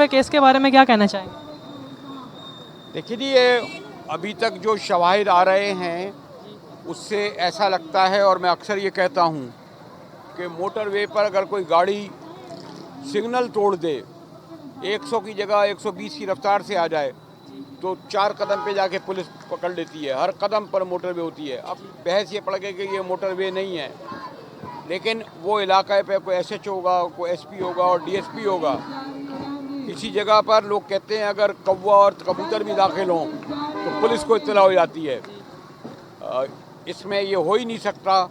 Motorway case के बारे में क्या कहना चाहेंगे? देखिए जी, ये अभी तक जो शवाहिद आ रहे हैं उससे ऐसा लगता है, और मैं अक्सर ये कहता हूँ कि मोटरवे पर अगर कोई गाड़ी सिग्नल तोड़ दे, 100 की जगह 120 की रफ्तार से आ जाए, तो 4 कदम पे जाके पुलिस पकड़ लेती है। हर कदम पर मोटरवे होती है। अब बहस ये पड़ गई कि ये मोटरवे नहीं है, लेकिन वो इलाके पे कोई एसएच होगा, कोई एसपी होगा और डीएसपी होगा। किसी जगह पर लोग कहते हैं अगर कौवा और कबूतर भी दाखिल हों तो पुलिस को इत्तला हो जाती है। इसमें ये हो ही नहीं सकता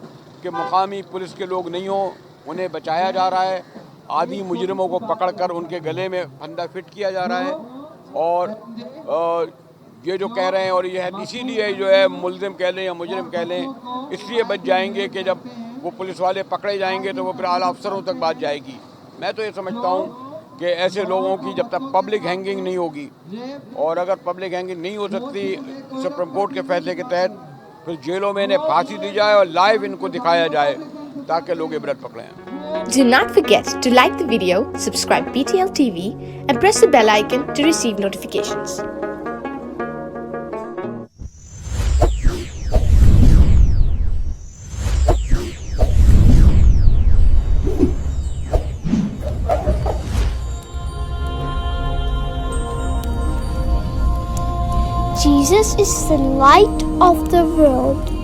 कि मुकामी पुलिस के लोग नहीं हों, उन्हें बचाया जा रहा है। आदि मुजरिमों को पकड़कर उनके गले में फंदा फिट किया जा रहा है, और ये जो कह रहे हैं, और ये है इसीलिए जो है मुलजिम कह लें या मुजरिम कह लें, इसलिए बच जाएंगे कि जब वो पुलिस वाले पकड़े जाएंगे तो वो फिर आला अफसरों तक बात जाएगी। मैं तो ये समझता हूँ कि ऐसे लोगों की जब तक पब्लिक हैंगिंग नहीं होगी, और अगर पब्लिक हैंगिंग नहीं हो सकती सुप्रीम कोर्ट के फैसले के तहत, फिर जेलों में इन्हें फांसी दी जाए और लाइव इनको दिखाया जाए ताकि लोग इबरत पकड़ें। Do not forget to like the video, subscribe BTL TV and press the bell icon to receive notifications. Jesus is the light of the world.